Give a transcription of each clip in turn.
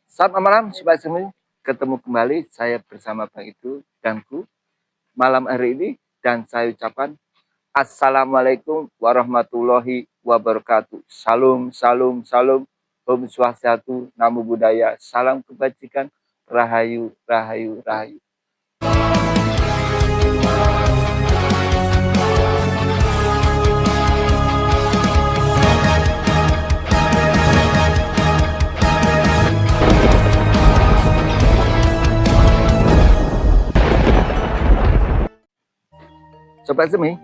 Selamat malam, Sobat Semi. Ketemu kembali saya bersama Bang Idu dan Ku malam hari ini, dan saya ucapkan Assalamualaikum warahmatullahi wabarakatuh. Salam, salam, salam. Om Swastiastu, Namo Buddhaya, salam kebajikan, rahayu, rahayu, rahayu. Sobat Semi,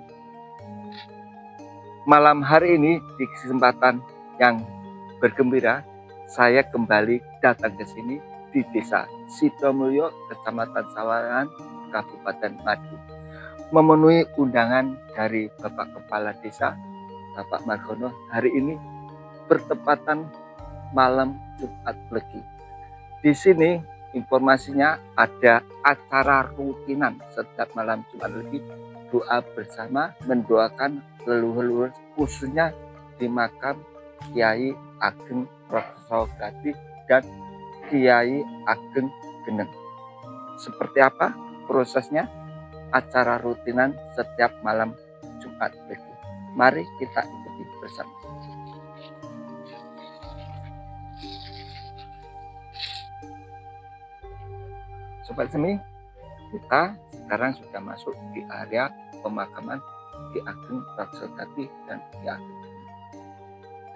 malam hari ini di kesempatan yang bergembira, saya kembali datang ke sini di Desa Sidomulyo, Kecamatan Sawaran, Kabupaten Madiun, memenuhi undangan dari Bapak Kepala Desa, Bapak Margono. Hari ini bertepatan malam Jumat Legi. Di sini informasinya ada acara rutinan setiap malam Jumat Legi, doa bersama mendoakan leluhur, khususnya di makam Kiai Ageng Raksa Gati dan Kiai Ageng Geneng. Seperti apa prosesnya acara rutinan setiap malam Jumat Legi? Mari kita ikuti bersama. Sobat Semi, kita sekarang sudah masuk di area pemakaman Ki Ageng Raksa Gati dan Ki Ageng.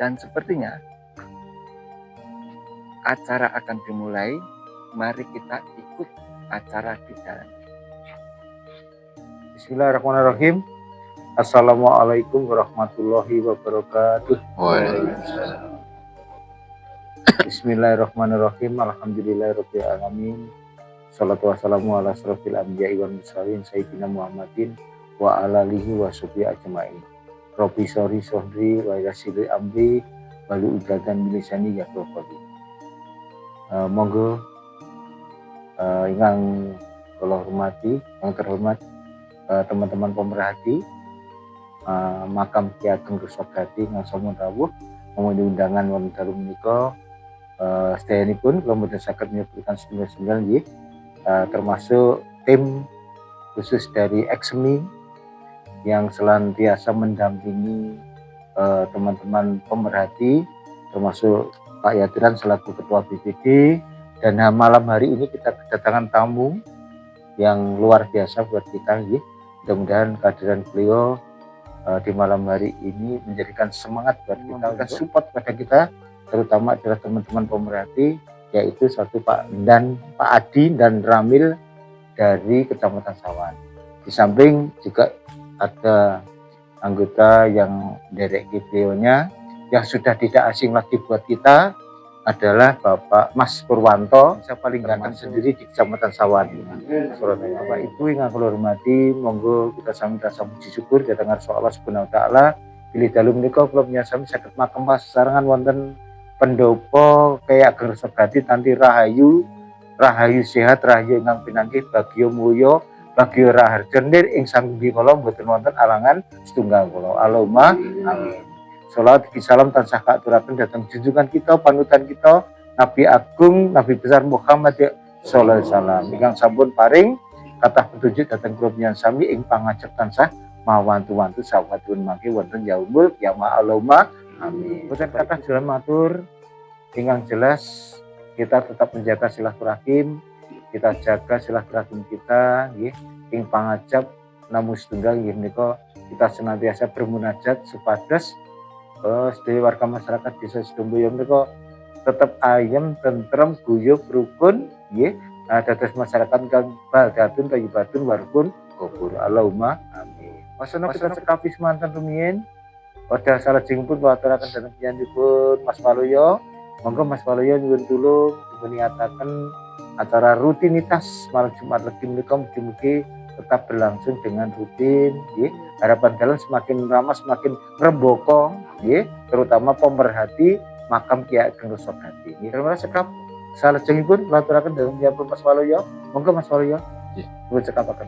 Dan sepertinya acara akan dimulai. Mari kita ikut acara di dalam. Bismillahirrahmanirrahim. Assalamualaikum warahmatullahi wabarakatuh. Waalaikumsalam. Bismillahirrahmanirrahim. Alhamdulillahirabbil alamin. Salatu wassalamu ala asrofil anbiya'i wal mursalin sayyidina Muhammadin wa ala alihi wa sahbihi ajmain. Rabbi sori sohri wa yassir amri walu udadan bilisani yafqahu qawli. Monggo ingkang kula hormati, yang terhormat teman-teman pemerhati makam Ki Ageng Raksa Gati ingkang sampun rawuh memenuhi undangan wonten dalu menika, sedayanipun kula mboten saged menyebutkan setunggal nggih. Termasuk tim khusus dari Eksemi yang senantiasa mendampingi teman-teman pemerhati, termasuk Pak Yatiran selaku Ketua BPD. Dan malam hari ini kita kedatangan tamu yang luar biasa buat kita, ya. Mudah-mudahan kehadiran beliau di malam hari ini menjadikan semangat buat kita, memberikan support pada kita, terutama adalah teman-teman pemerhati, yaitu satu Pak Adi dan Ramil dari Kecamatan Sawan. Di samping juga ada anggota yang derek beliaunya yang sudah tidak asing lagi buat kita, adalah Bapak Mas Purwanto, saya paling ganteng sendiri di Kecamatan Sawan, Surabaya. Bapak Ibu yang kula hormati, monggo kita sami rasa puji syukur dhateng Allah Subhanahu wa taala. Bilih dalu menika kula nyasami saged makam sesarengan wonten pendopo Kiai Ageng Raksa Gati tanti rahayu, rahayu sehat, rahayu ingkang pinanggih, bagya mulya, bagya raharja nir ing sanggundi kala mboten wonten alangan setunggal kala. Allahumma amin. Sholawat salam tansah kaaturaken dhateng junjungan kita, panutan kita, Nabi Agung, Nabi besar Muhammad sallallahu alaihi wasallam ingkang sampun paring kathah petunjuk dhateng kula sami ing pangajep tansah mawantu-wantu sawadun mangke wonten yaumul kiamah. Allahumma amin. Boten kathah jalan matur, ingkang jelas kita tetap menjaga silaturahim, kita jaga silaturahim kita nggih ing pangajap namung setunggal nggih menika kita senantiasa bermunajat supados sedaya warga masyarakat Desa Sidomulyo menika tetap ayem, tentrem, guyub, rukun nggih. Dados masyarakat kang baldatun thayyibatun warkun kubur. Allahumma amin. Wasana kita sekapi semanten rumiyin. Pada salah jengpun waturaken dhateng piyambakipun Mas Waluyo. Monggo Mas Waluyo nyuwun tulung dipuniataken acara rutinitas malam Jumat Legi menika mugi-mugi tetap berlangsung dengan rutin, nggih. Harapan dalam semakin ramah, semakin ngrembaka, nggih, terutama pemerhati makam Kiai Ageng Raksa Gati. Nggih, terima kasih sekap. Salajengipun waturaken dhateng piyambakipun Mas Waluyo. Monggo Mas Waluyo. Nggih, nyuwun sekapaken.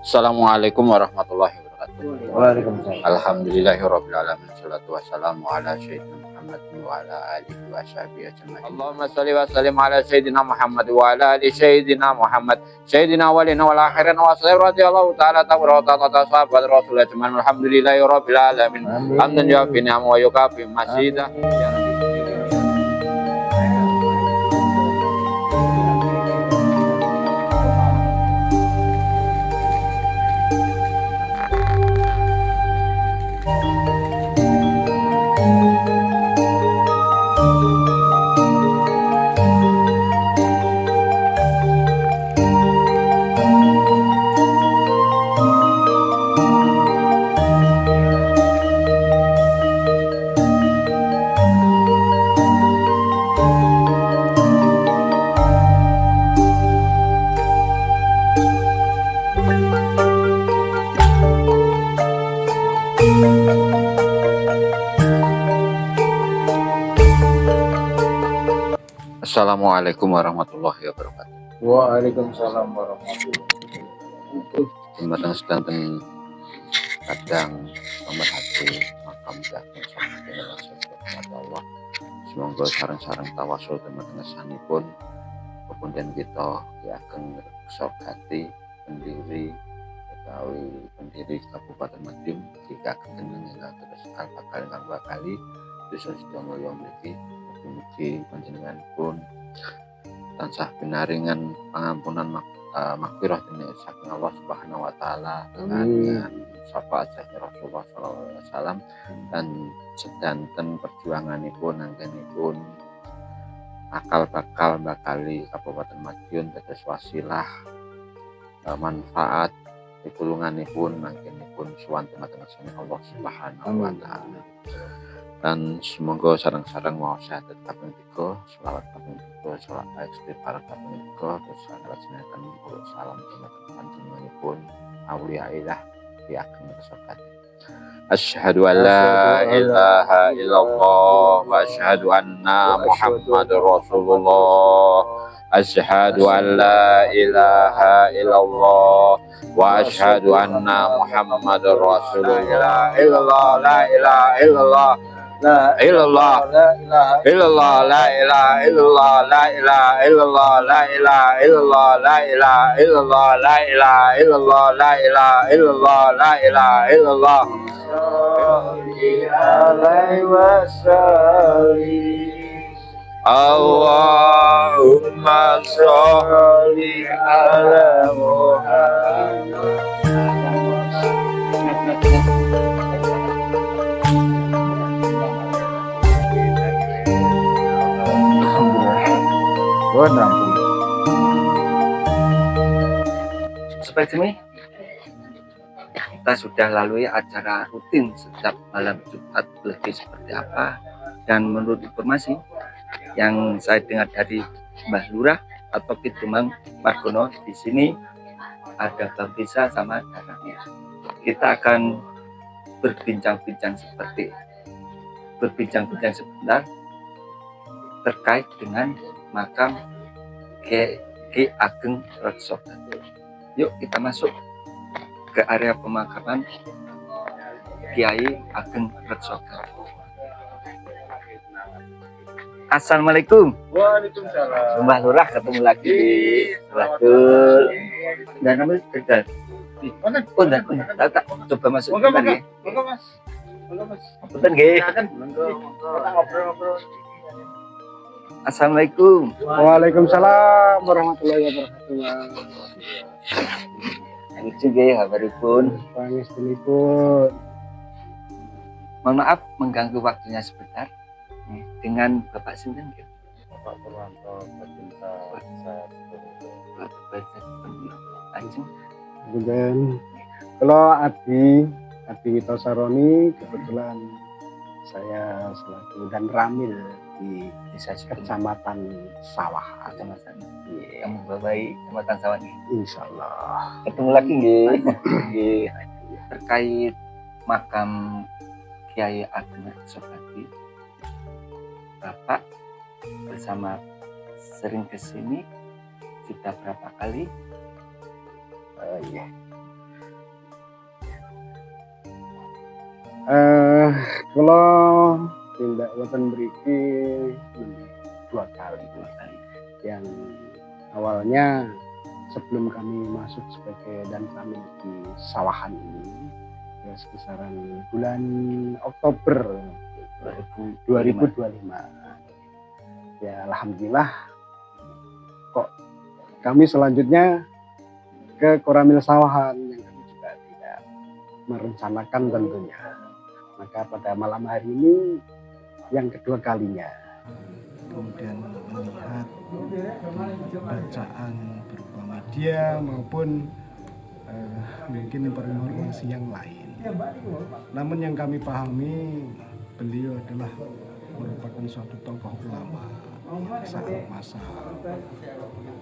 Assalamualaikum warahmatullahi wabarakatuh. Waalaikumsalam. Alhamdulillahirrabbilalamin. Salatu wassalamu ala sayyidina Muhammad wa ala alihi wa sahbihi ajma'in. Allahumma salli wa sallim ala sayyidina Muhammad wa ala ali sayyidina Muhammad sayyidina walina wal akhirin wa sallam radhiyallahu ta'ala ta'ala sahabat Rasulullah ajma'in. Alhamdulillahirrabbilalamin. Hamdan yuafi ni'am wa yukafi masidah. Assalamualaikum warahmatullahi wabarakatuh. Waalaikumsalam warahmatullahi wabarakatuh. Jembatan sedanten kadang pemerhati makam Jatuh Sama Allah. Semoga sarang-sarang tawasul teman-teman sanipun kemudian kita diageng sogati pendiri Kabupaten Madiun jika kendengan terus bakal kali bisa sudah mulai memiliki mugi panjenengan pun tansah pinaringan pangampunan makfirah saking Allah Subhanahu wa taala dengan syafaat Rasulullah sallallahu alaihi wasallam dan sedanten perjuanganipun anggenipun bakal bakali Kabupaten Madiun dados wasilah manfaat pitulunganipun anggenipun sowan teman-teman Allah Subhanahu wa taala. Dan semoga sarang-sarang mau sehat kaping 3, selawat kaping 3, salat istighfar kaping 3, terus laksanakan salam teman-teman panjenenganipun auliyaillah di ageng resokat. Asyhadu an la ilaha illallah wa asyhadu anna Muhammadar Rasulullah. Asyhadu an la ilaha illallah wa asyhadu anna Muhammadar Rasulullah. La ilaha illallah. La ilallah, la ilallah, la ilaha illallah, la ilaha illallah, la ilaha illallah, la ilaha illallah, la ilaha illallah, la ilaha illallah, la ilaha illallah. Alaihi wasallim. Allahumma sholli ala Muhammad. Seperti ini kita sudah lalui acara rutin setiap malam Jumat lebih seperti apa, dan menurut informasi yang saya dengar dari Mbah Lurah atau Kidumang Margono, di sini ada Bang Bisa sama Darahnya. Kita akan berbincang-bincang sebentar terkait dengan makam Ki Ageng Reksogati. Yuk kita masuk ke area pemakaman Kiai Ageng Reksogati. Assalamualaikum. Waalaikumsalam. Mbah Lurah ketemu lagi di Betul. Dan namanya Tegal. Tak coba masuk sebentar ya. Punten nggih. Assalamualaikum. Waalaikumsalam warahmatullahi wabarakatuh. Lucu nggih kabaripun. Pangestunipun. Mohon maaf mengganggu waktunya sebentar. Dengan Bapak sinten nggih? Bapak Purwanto Baginda Ajeng. Kemudian kalau Adi Wito Saroni, kebetulan saya selaku dan Ramil di Desa Kecamatan Sawah. Kecamatan. Kamu baik Kecamatan Sawah ini. Insyaallah. Ketemu lagi nggih. Nggih. Terkait makam Kiai Ageng Reksogati. Bapak bersama sering kesini sudah berapa kali? Iya. Kula tindak wonten mriki 2 kali. Yang awalnya sebelum kami masuk sebagai dan kami di sawahan ini ya sekisaran bulan Oktober 2025. Ya alhamdulillah kok kami selanjutnya ke Koramil Sawahan yang kami juga tidak merencanakan tentunya. Maka pada malam hari ini yang kedua kalinya. Kemudian melihat bacaan berupa media maupun mungkin informasi yang lain. Namun yang kami pahami, beliau adalah merupakan suatu tokoh ulama saat masa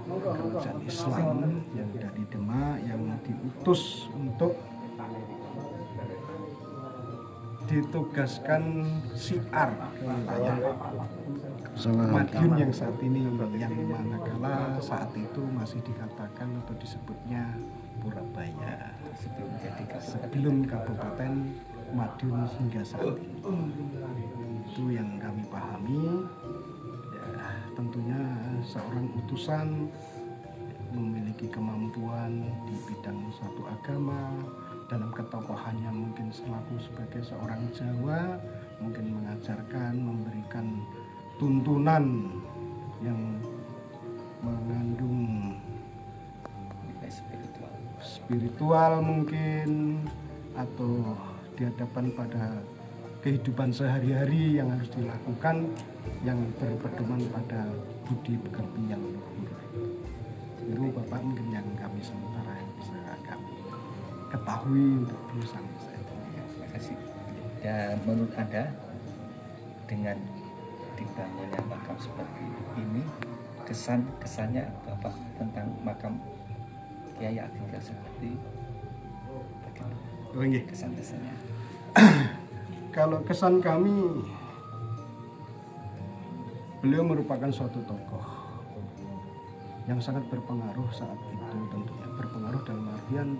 kerajaan Islam yang dari Demak yang diutus untuk ditugaskan syiar ke wilayah Madiun yang saat ini, yang manakala saat itu masih dikatakan atau disebutnya Purabaya sebelum Kabupaten Madiun hingga saat ini. Itu yang kami pahami. Ya, tentunya seorang utusan memiliki kemampuan di bidang suatu agama, dalam ketokohannya mungkin selaku sebagai seorang Jawa, mungkin mengajarkan, memberikan tuntunan yang mengandung spiritual mungkin, atau di hadapan pada kehidupan sehari-hari yang harus dilakukan yang berpedoman pada budi pekerti yang luhur. Itu Bapak mungkin yang kami sementara yang bisa kami ketahui untuk berusaha saya. Terima kasih. Dan menurut Anda dengan dibangunnya makam seperti ini, kesannya Bapak tentang makam Kiai Ageng seperti bagaimana? Kesannya. Kalau kesan kami, beliau merupakan suatu tokoh yang sangat berpengaruh saat itu, tentunya berpengaruh dalam artian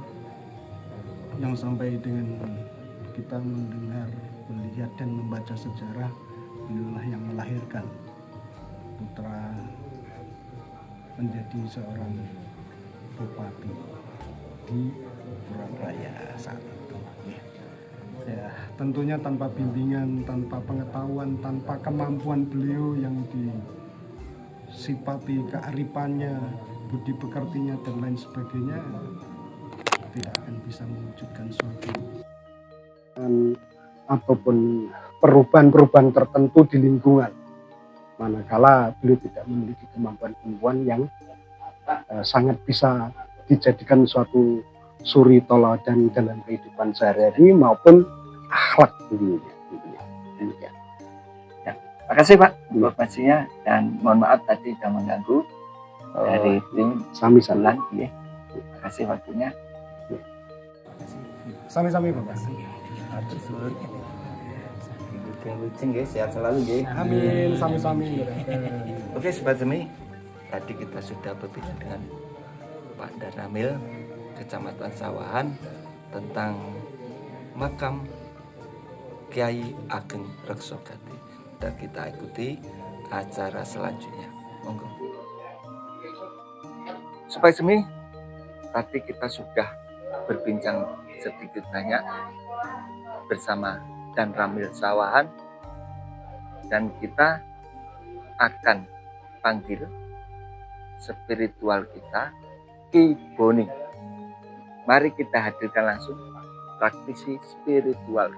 yang sampai dengan kita mendengar, melihat dan membaca sejarah, beliaulah yang melahirkan putra menjadi seorang bupati di Purabaya saat itu. Ya, tentunya tanpa bimbingan, tanpa pengetahuan, tanpa kemampuan beliau yang disifati kearifannya, budi pekertinya dan lain sebagainya, tidak akan bisa mewujudkan suatu ataupun perubahan-perubahan tertentu di lingkungan, manakala beliau tidak memiliki kemampuan yang sangat bisa dijadikan suatu suri toladan dalam kehidupan sehari-hari maupun akhlak beliau. Ya. Terima kasih Pak informasinya, dan mohon maaf tadi sudah mengganggu dari tim Sami-sami. ya. Terima kasih waktunya. sami-sami Bapak. Lucing guys, sehat selalu guys. Amin, sami-sami. Oke Sobat Semi, tadi kita sudah berbincang dengan Pak Darnamil, Kecamatan Sawahan, tentang makam Kiai Ageng Reksogati, dan kita ikuti acara selanjutnya. Monggo. Sobat Semi, tadi kita sudah berbincang sedikit banyak bersama Dan Ramil Sawahan, dan kita akan panggil spiritual kita, Ki Boni. Mari kita hadirkan langsung praktisi spiritual.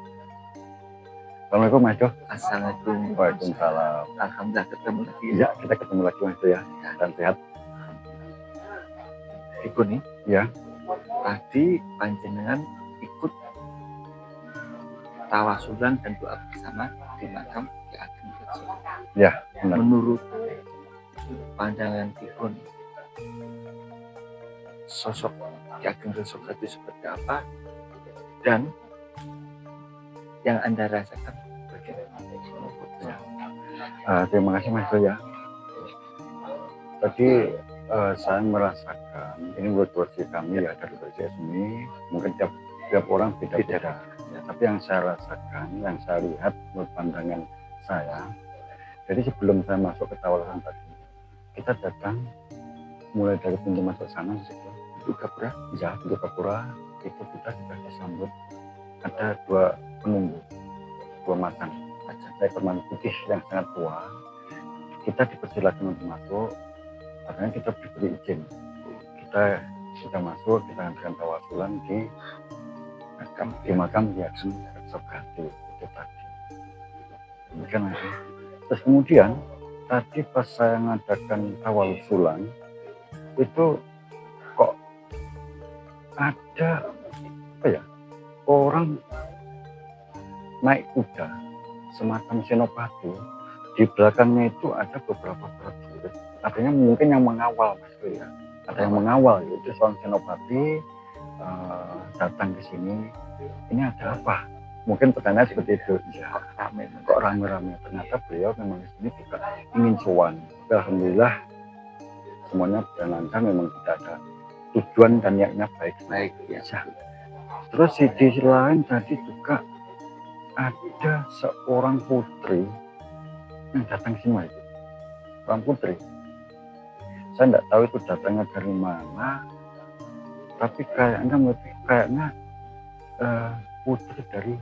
Assalamualaikum Mas Jo. Assalamualaikum. Waalaikumsalam. Alhamdulillah ketemu lagi. Ya, kita ketemu lagi Mas Jo ya. Dan sehat. Ki Boni. Ya. Tadi panjenengan ikut tawasulan dan doa bersama di makam Ki Ageng Reksogati. Ya, benar. Menurut pandangan Ki Boni, sosok Ki Ageng Reksogati seperti apa, dan yang Anda rasakan bagaimana? Terima kasih Mas Jo ya. Tadi saya merasakan, ini buat versi kami ya, dari versi ini mungkin tiap orang beda-beda. Ya, tapi yang saya rasakan, yang saya lihat menurut pandangan saya, jadi sebelum saya masuk ke Tawalan tadi, kita datang mulai dari pintu masuk sana itu Gapura, ya pintu Gapura itu kita sudah disambut ada 2 penunggu, 2 macan seekor macan putih yang sangat tua. Kita dipersilakan untuk masuk, karena kita diberi izin. Kita sudah masuk, kita akan tawasulan di makam Yakin Sogati itu tadi. Demikian aja. Terus kemudian tadi pas saya mengadakan tawasulan itu kok ada apa ya, orang naik kuda semacam senopati, di belakangnya itu ada beberapa prajurit, artinya mungkin yang mengawal Mas ya, ada yang mengawal, itu seorang senopati datang ke sini, ini ada apa? Mungkin pertanyaan seperti itu, ya kok rame-rame, ternyata beliau memang di sini juga ingin sowan. Alhamdulillah semuanya berjalan lancar, memang tidak ada tujuan dan niatnya baik ya. Terus di sisi lain tadi juga ada seorang putri yang datang ke sini itu, seorang putri. Saya tidak tahu itu datangnya dari mana, tapi kayaknya putri dari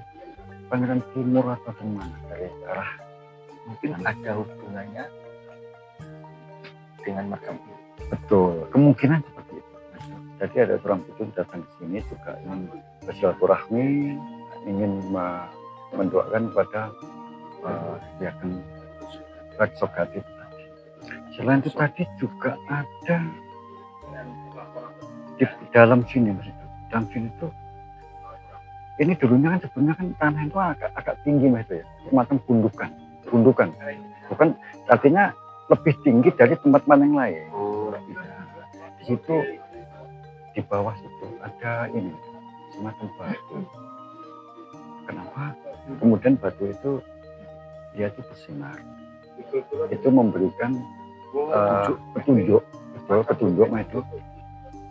Pangeran Timur atau dari mana, dari arah Mungkin ada hubungannya dengan makam ini. Betul, kemungkinan seperti itu. Jadi ada seorang putri datang ke sini juga ingin bersilaturahmi, ingin mendoakan kepada Yakin Sogati tadi. Selain itu tadi juga ada di dalam sini, Mas, itu dalam sini tuh, ini dulunya kan sebenarnya kan tanah itu agak tinggi, Mas, itu ya, semacam gundukan, bukan artinya lebih tinggi dari tempat-tempat yang lain. Di situ di bawah situ ada ini semacam batu. Kenapa? Kemudian batu itu dia itu bersinar, itu memberikan petunjuk, Mas, itu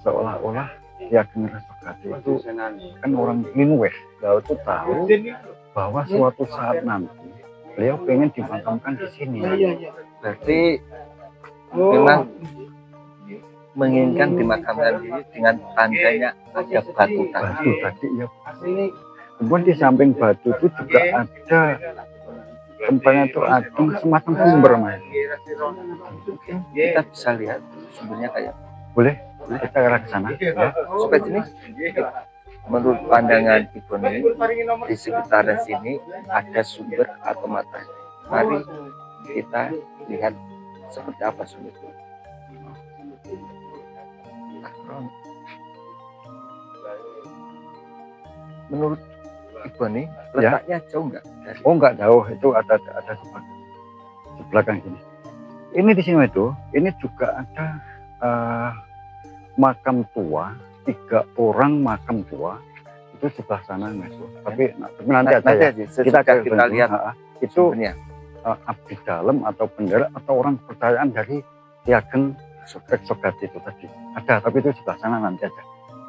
seolah-olah Yakin Sogati itu kan orang Linuweh, beliau itu tahu bahwa suatu saat nanti beliau pengen dimakamkan di sini. Berarti memang menginginkan dimakamkan diri dengan tandanya ada batu tadi. Ya. Kemudian di samping batu itu juga ada tempatnya itu ada semacam sumber, Mas. Kita bisa lihat sumbernya kayak boleh kita arah ke sana ya. Seperti ini. Menurut pandangan Ibu ini, di sekitaran sini ada sumber atau mata. Mari kita lihat seperti apa sumber itu. Menurut Ibu ini, letaknya jauh nggak? Oh, nggak jauh, itu ada di belakang sini. Ini di sini itu, ini juga ada makam tua, 3 orang makam tua itu sebelah sana, Mas. Tapi nanti aja ya. Kita lihat itu abdi dalam atau bendera atau orang kepercayaan dari Yakin Sogati itu tadi. Ada, tapi itu sebelah sana nanti aja.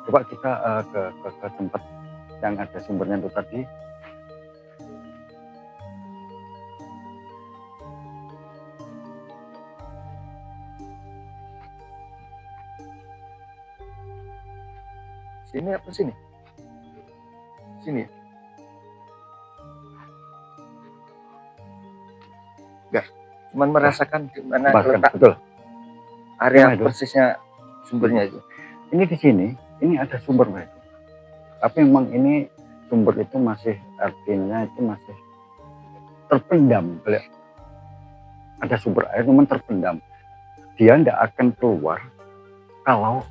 Coba kita ke tempat yang ada sumbernya itu tadi. Sini apa sini? Sini. Enggak, cuman merasakan di mana letak betul. Area persisnya sumbernya itu. Ini di sini, ini ada sumber, Mas. Tapi memang ini sumber itu masih artinya itu masih terpendam. Ada sumber air memang terpendam. Dia tidak akan keluar kalau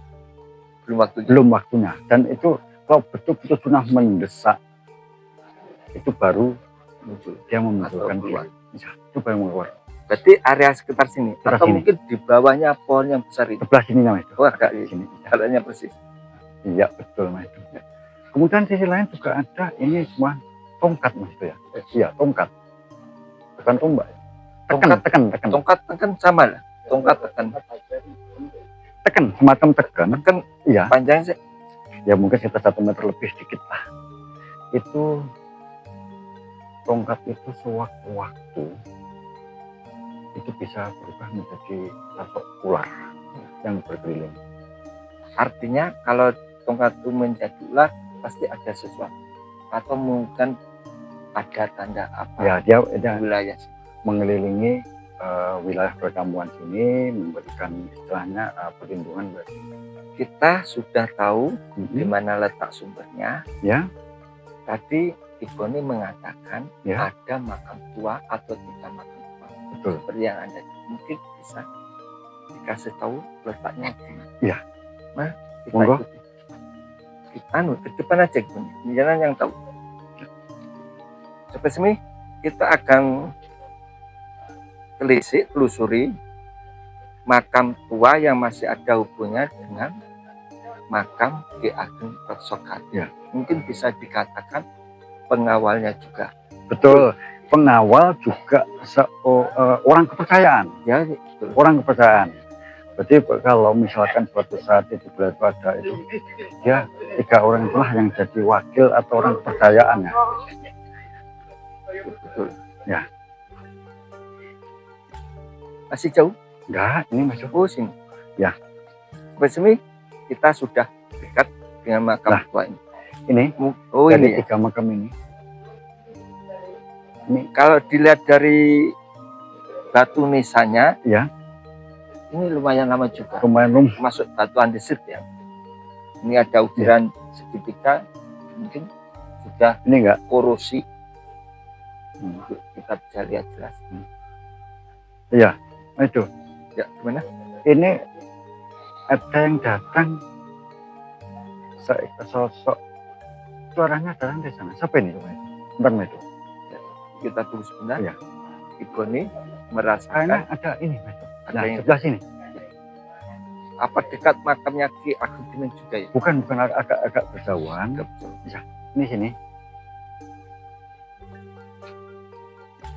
belum waktunya. Dan itu kalau betul-betul sudah mendesak, itu baru muncul. Dia memunculkan keluar. Itu baru keluar. Berarti area sekitar sini, atau sini. Mungkin di bawahnya pohon yang besar itu. Sebelah sini, Mas. Oh, agak di sini. Jalannya persis. Iya, betul, Mas. Kemudian sisi lain juga ada ini semua tongkat, Mas, itu ya. Iya, tongkat. Bukan tombak. Tekan. Tongkat tekan sama lah. Tongkat tekan. Semacam tekan. Iya. Panjangnya sih? Ya mungkin sekitar 1 meter lebih sedikit lah. itu tongkat itu sewaktu-waktu itu bisa berubah menjadi sosok ular yang berkeliling. Artinya kalau tongkat itu menjadi ular pasti ada sesuatu atau mungkin ada tanda apa Ya, dia wilayah mengelilingi wilayah perkampungan sini, memberikan istilahnya perlindungan bagi kita sudah tahu di mana letak sumbernya. Ya. Tadi Ibu ini mengatakan Ya. ada makam tua atau tidak makam tua. Betul. Seperti yang Anda mungkin bisa dikasih tahu letaknya di mana. Iya. Nah, kita Monggo. ikuti. Ke depan aja Ibu. Jangan yang tahu. Sampai sini kita akan telusuri makam tua yang masih ada hubungannya dengan makam Ki Ageng Resokati. Ya. Mungkin bisa dikatakan pengawalnya juga. Betul. Pengawal juga orang kepercayaan. Ya, betul. Orang kepercayaan. Berarti kalau misalkan suatu saat itu pada itu, ya 3 orang itulah yang jadi wakil atau orang kepercayaan ya. Betul. Ya. Masih jauh? Enggak, ini masuk. Oh, sini. Ya. Sampai sini kita sudah dekat dengan makam Lah. tua ini. Ini. Oh, Dari ini ya. 3 makam ini. Ini Kalau dilihat dari batu nisannya, ya, ini lumayan lama juga. lumayan Masuk batu andesit ya. Ini ada ukiran segitiga, mungkin sudah ini enggak. korosi. Kita bisa lihat jelas. Iya, itu. Ya, gimana? Ini ada yang datang sosok suaranya datang di sana. Siapa ini? Bentar, itu. Kita tunggu sebentar. Iya. Ibu ini Kayaknya merasakan ada ini, ada nah, yang sebelah sini. apa dekat makamnya Ki Ageng Gineng juga ya? Bukan agak berjauhan. Betul. Ini sini.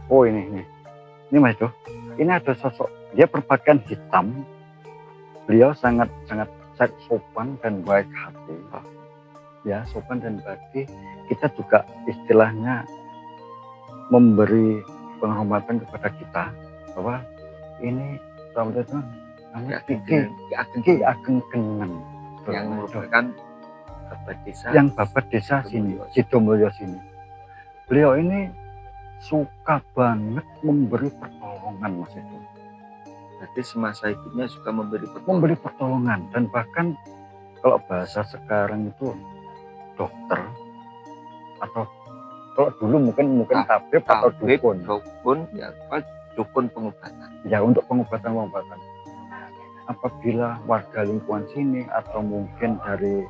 Oh, ini. Ini Mas itu. Ini ada sosok, dia berpakaian hitam. Beliau sangat sopan dan baik hati. Ya, sopan dan baik. Kita juga istilahnya memberi penghormatan kepada kita bahwa ini namanya Ki Ageng Gineng Yang merupakan bapak desa. yang bapak desa sini, Sidomulyo sini. Beliau ini suka banget memberi pertolongan, Mas itu. Berarti semasa hidupnya suka memberi Pertolongan dan bahkan kalau bahasa sekarang itu dokter atau kalau dulu mungkin tabib atau dukun ya, dukun pengobatan. Ya, untuk pengobatan. Apabila warga lingkungan sini atau mungkin dari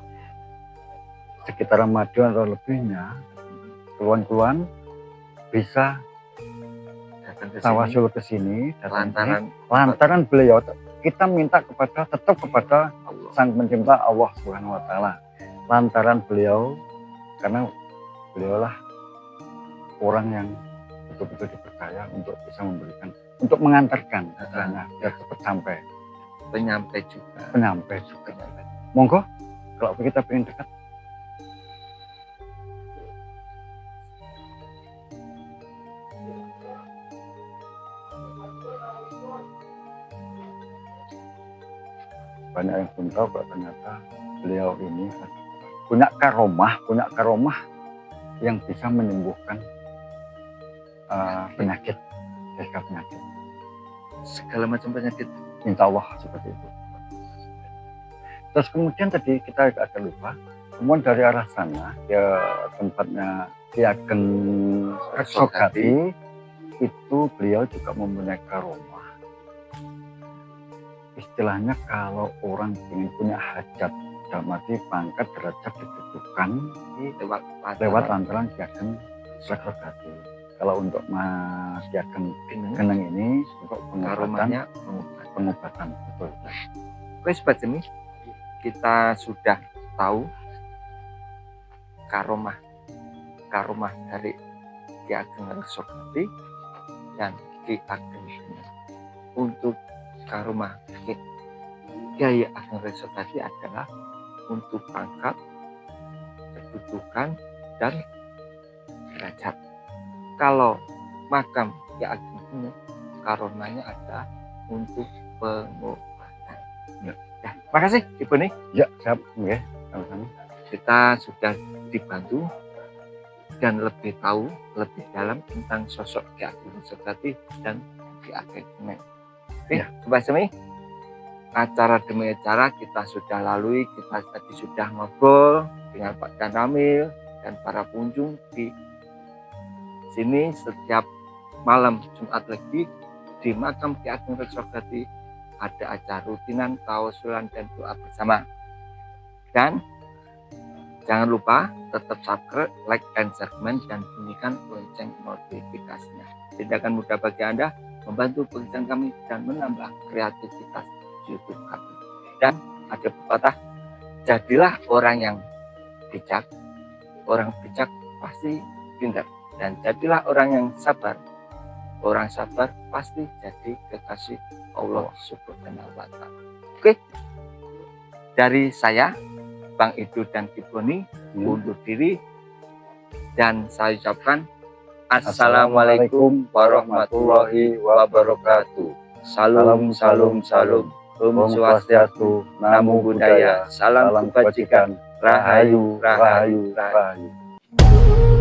sekitar Madiun atau lebihnya, keluhan bisa Datang ke sini, tawasul ke sini lantaran beliau. Kita minta tetap kepada Allah. Sang Pencipta Allah Subhanahu wa taala. Lantaran beliau, karena beliaulah orang yang betul-betul dipercaya untuk bisa memberikan, untuk mengantarkan istilahnya biar cepat sampai. Penyampai juga. Monggo, kalau kita pengen dekat. Banyak yang belum tahu kalau ternyata beliau ini punya karomah yang bisa menyembuhkan penyakit, Segala macam penyakit. Insya Allah seperti itu. Terus kemudian tadi kita agak lupa, kemudian dari arah sana ke tempatnya Ki Ageng Resokati itu beliau juga mempunyai karomah. Istilahnya kalau orang ingin punya hajat, dalam arti pangkat derajat ditentukan lewat lantaran Ki Ageng Resokati. Kalau untuk Mas Ki Ageng Gineng ini untuk pengobatan. Betul. Oke, Sobat Semi, kita sudah tahu karomah dari Ki Ageng Resokati dan Ki Ageng Gineng. Untuk karomah Kiai Ageng Resokati adalah untuk pangkat, kedudukan, dan derajat. Kalau makam Ki Ageng Kuno, karonanya ada untuk pengobatan. Ya, makasih Ibu nih. Ya, siap. Nggih, sama-sama. Kita sudah dibantu dan lebih tahu lebih dalam tentang sosok Ki Ageng Sukadi dan Ki Ageng Kuno. Oke, Sobat Semi, acara demi acara kita sudah lalui. Kita tadi sudah ngobrol dengan Pak Dan Ramil dan para pengunjung di sini. Setiap malam Jumat Legi di makam Ki Ageng Sukadi ada acara rutinan, tawasulan dan doa bersama. Dan jangan lupa tetap subscribe, like, and share, dan bunyikan lonceng notifikasinya. Tindakan mudah bagi Anda membantu pekerjaan kami dan menambah kreativitas YouTube kami. Dan ada pepatah, jadilah orang yang bijak, orang bijak pasti pintar, dan jadilah orang yang sabar, orang sabar pasti jadi kekasih Allah Subhanahu wa Ta'ala. Oke, dari saya Bang Idu dan Kiboni undur diri dan saya ucapkan Assalamualaikum warahmatullahi wabarakatuh. Salam, salam, salam. Om Swastiastu, Namo Buddhaya, salam kebajikan, rahayu, rahayu, rahayu.